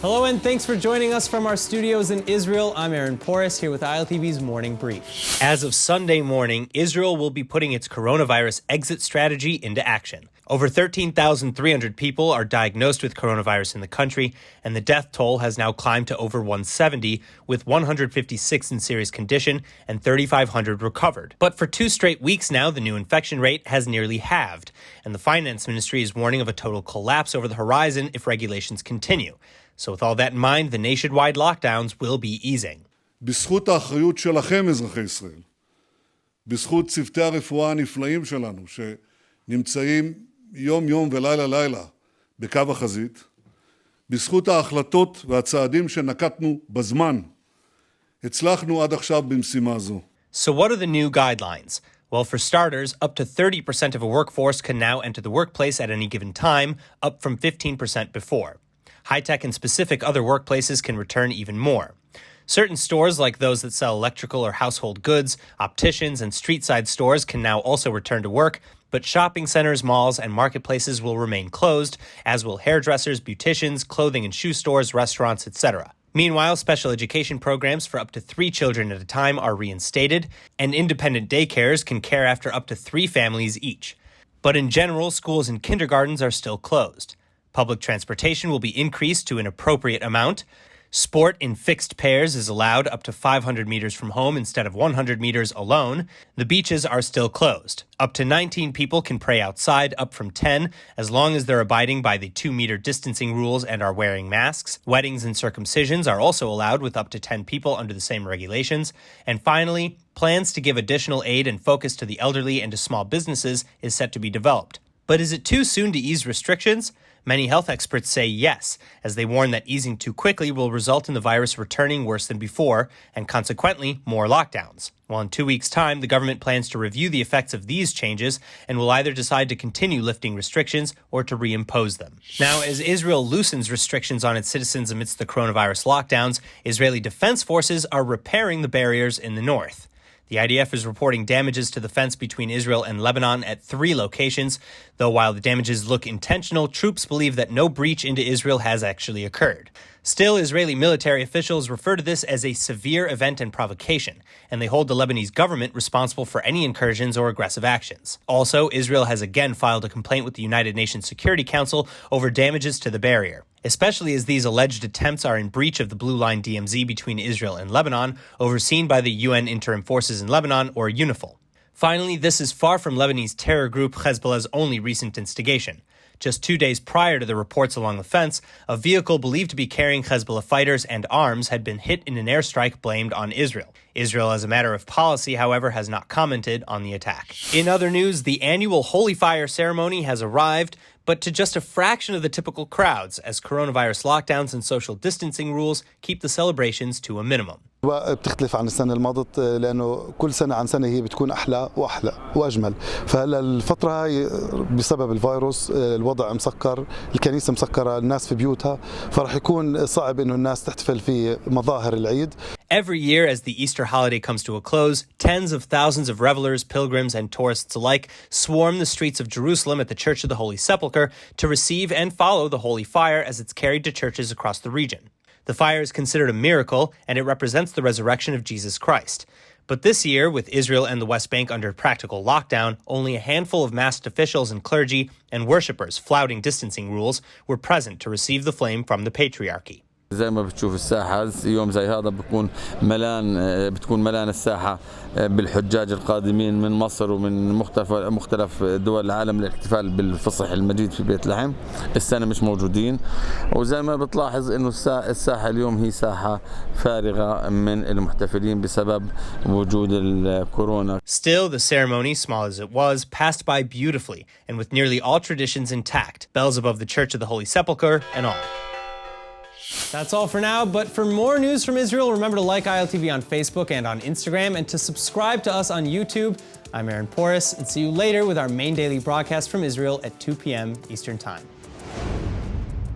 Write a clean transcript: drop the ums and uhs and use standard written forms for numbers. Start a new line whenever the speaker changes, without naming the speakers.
Hello and thanks for joining us from our studios in Israel. I'm Aaron Porras here with ILTV's Morning Brief. As of Sunday morning, Israel will be putting its coronavirus exit strategy into action. Over 13,300 people are diagnosed with coronavirus in the country, and the death toll has now climbed to over 170, with 156 in serious condition and 3,500 recovered. But for 2 straight weeks now, the new infection rate has nearly halved, and the finance ministry is warning of a total collapse over the horizon if regulations continue. So with all that in mind, the nationwide lockdowns will be easing.
בזכות האחריות שלכם, אזרחי ישראל, בזכות צוותי הרפואה הנפלאים שלנו, שנמצאים יום-יום ולילה-לילה בקו החזית, בזכות ההחלטות והצעדים שנקטנו בזמן, הצלחנו עד עכשיו במשימה זו.
So what are the new guidelines? Well, for starters, up to 30% of a workforce can now enter the workplace at any given time, up from 15% before. High-tech and specific other workplaces can return even more. Certain stores, like those that sell electrical or household goods, opticians, and street-side stores can now also return to work, but shopping centers, malls, and marketplaces will remain closed, as will hairdressers, beauticians, clothing and shoe stores, restaurants, etc. Meanwhile, special education programs for up to 3 children at a time are reinstated, and independent daycares can care after up to 3 families each. But in general, schools and kindergartens are still closed. Public transportation will be increased to an appropriate amount. Sport in fixed pairs is allowed up to 500 meters from home instead of 100 meters alone. The beaches are still closed. Up to 19 people can pray outside, up from 10, as long as they're abiding by the 2-meter distancing rules and are wearing masks. Weddings and circumcisions are also allowed with up to 10 people under the same regulations. And finally, plans to give additional aid and focus to the elderly and to small businesses is set to be developed. But is it too soon to ease restrictions? Many health experts say yes, as they warn that easing too quickly will result in the virus returning worse than before, and consequently, more lockdowns. Well, in 2 weeks' time, the government plans to review the effects of these changes and will either decide to continue lifting restrictions or to reimpose them. Now, as Israel loosens restrictions on its citizens amidst the coronavirus lockdowns, Israeli defense forces are repairing the barriers in the north. The IDF is reporting damages to the fence between Israel and Lebanon at 3 locations, though while the damages look intentional, troops believe that no breach into Israel has actually occurred. Still, Israeli military officials refer to this as a severe event and provocation, and they hold the Lebanese government responsible for any incursions or aggressive actions. Also, Israel has again filed a complaint with the United Nations Security Council over damages to the barrier, especially as these alleged attempts are in breach of the Blue Line DMZ between Israel and Lebanon, overseen by the UN Interim Forces in Lebanon, or UNIFIL. Finally, this is far from Lebanese terror group Hezbollah's only recent instigation. Just 2 days prior to the reports along the fence, a vehicle believed to be carrying Hezbollah fighters and arms had been hit in an airstrike blamed on Israel. Israel, as a matter of policy, however, has not commented on the attack. In other news, the annual Holy Fire ceremony has arrived, but to just a fraction of the typical crowds, as coronavirus lockdowns and social distancing rules keep the celebrations to a minimum.
بتختلف عن السنة الماضت لأنه كل سنة عن سنة هي بتكون أحلى وأحلى وأجمل. فهلا الفترة هاي بسبب الفيروس الوضع مسكر، الكنيسة مسكرة، الناس في بيوتها، فرح يكون صعب إنه الناس تحتفل في مظاهر العيد.
Every year, as the Easter holiday comes to a close, tens of thousands of revelers, pilgrims, and tourists alike swarm the streets of Jerusalem at the Church of the Holy Sepulchre to receive and follow the Holy Fire as it's carried to churches across the region. The fire is considered a miracle, and it represents the resurrection of Jesus Christ. But this year, with Israel and the West Bank under practical lockdown, only a handful of masked officials and clergy and worshippers flouting distancing rules were present to receive the flame from the Patriarchy.
زي ما بتشوف الساحة يوم زي هذا بتكون ملان الساحة بالحجاج القادمين من مصر ومن مختلف دول العالم للاحتفال بالفصح المجيد في بيت لحم. السنة مش موجودين، وزي ما بتلاحظ إنه الساحة اليوم هي ساحة فارغة من المحتفلين بسبب وجود الكورونا.
Still, the ceremony, small as it was, passed by beautifully and with nearly all traditions intact, bells above the Church of the Holy Sepulchre and all. That's all for now, but for more news from Israel, remember to like ILTV on Facebook and on Instagram, and to subscribe to us on YouTube. I'm Aaron Porras, and see you later with our main daily broadcast from Israel at 2 p.m. Eastern Time.